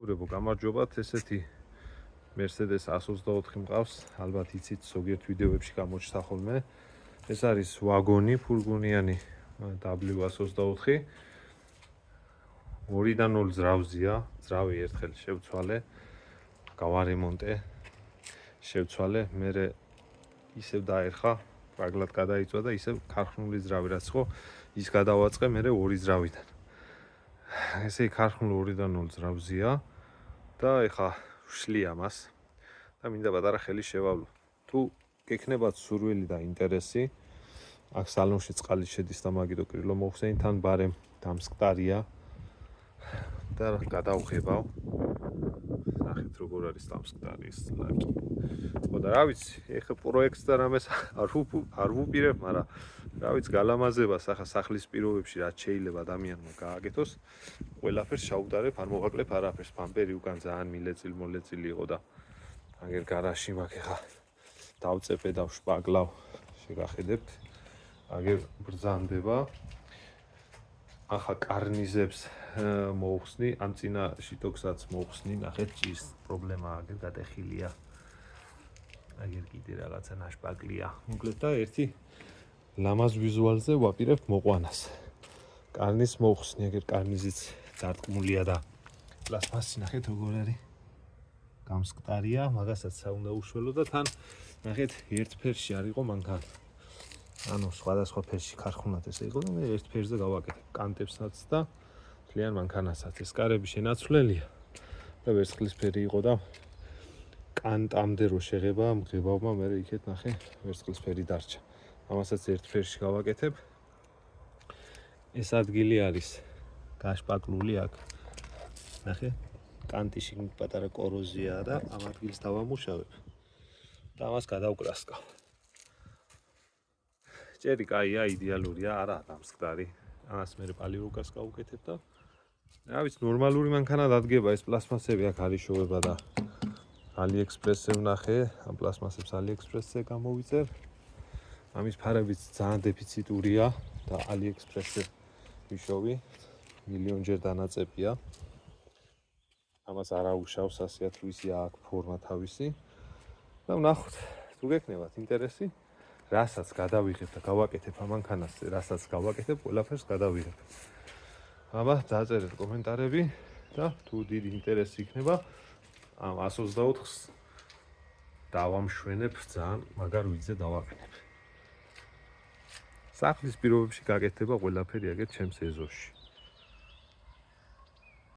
ურებო გამარჯობათ, ესეთი Mercedes 124 მყავს, ალბათ იცით ზოგიერთ ვიდეოებში გამოჩნდა ხოლმე. ეს არის ვაგონი, ფურგონიანი W124. 2-დან 0 ძრავზია, ძრავი ერთხელ შევცვალე, გავარემონტე, შევცვალე, მერე ისევ დაერხა, პრაგლად გადაიწვა და ისევ ქარხნული ძრავი რაც ხო, ის გადავაწყე მერე 2 ძრავიდან. ესე ქარხნული 2-დან 0 ძრავზია და ეხა ვშლი ამას და მინდა პატარა ხელი შევავლო. თუ გექნებათ სურვილი და ინტერესი, აქ სალონში წყალი შედის და მაგიტო კრილო მოხსენით, თან ბარემ დამსკდარია და გადავღებავ. ნახეთ როგორ არის დამსკდარი ეს ლაკი. ხო და რა ვიცი, ეხა პროექტს და რამეს არ ვუპირებ, მაგრამ რა ვიცი, გალამაზებას ახლა სახლის პირობებში რაც შეიძლება ადამიანმა გააკეთოს, ყველაფერს შაუტარებ, არ მოვაკლებ არაფერს. ბამპერი უკან ძალიან მილეწილი იყო და აგერ გარაჟში მაქვს ეხა დავწეპე და ვშპაგლავ, შეგახედებთ. აგერ ბრძანდება. ახლა კარნიზებს მოუხსნი, ამ წინა შიტოქსაც მოუხსნი, ნახეთ ჭის პრობლემა აგერ გადახილია. აგერ კიდე რაღაცა ნაშპაკლია. მოკლედ და ერთი ლამაზ ვიზუალზე ვაპირებთ მოყვანას. კარნის მოუხსნი, აგერ კარნიზიც ძარტყმულია და პლასმასი ნახეთ როგორ არის. გამსკდარია, მაგასაც უნდა უშველო და თან ნახეთ ერთ ფერში არ იყო მანქანა. ანუ სხვადასხვა ფერში ქარხნულად ესე იყო და მე ერთ ფერზე გავაკეთებ კანტებსაც და მთლიან მანქანასაც. ეს კარები შენაცვლელია და ვერცხლისფერი იყო და კანტამდე რო შეღება მღებავმა, მე იქეთ ნახე ვერცხლისფერი დარჩა. ამასაც ერთ ფერში გავაკეთებ. ეს ადგილი არის გაშპაკლული აქ. ნახე, კანტიში პატარა კოროზია და ამ ადგილს დავამუშავებ და ამას გადავკრასკავ. ჭერი კაია, იდეალურია, არა დამსკდარი. ამას მე პალირუკას გავუკეთებ და რა ვიცი, ნორმალური მანქანა დადგება. ეს პლასმასები აქ არის შოვება და AliExpress-ზე ვნახე, ამ პლასმასებს AliExpress-ზე გამოვიწერ. ამის ფარებიც ძალიან დეფიციტურია და AliExpress-ზე ვიშოვი, მილიონჯერ დანაწეპია. ამას არ აუშავს, ასეათ ვისია აქ ფორმა თავისი. და ვნახოთ, თუ გექნებათ ინტერესი, რასაც გადავიღებ და გავაკეთებ ამ მანქანას, რასაც გავაკეთებ, ყველაფერს გადავიღებ. აბა, დაწერეთ კომენტარები და თუ დიდი ინტერესი იქნება, ამ 124-ს დავამშვენებ, ძალიან მაგარ ვიძე დავაყენებ. სახლის პირობებში გაკეთდება ყველაფერი აგერ ჩემს ეზოში.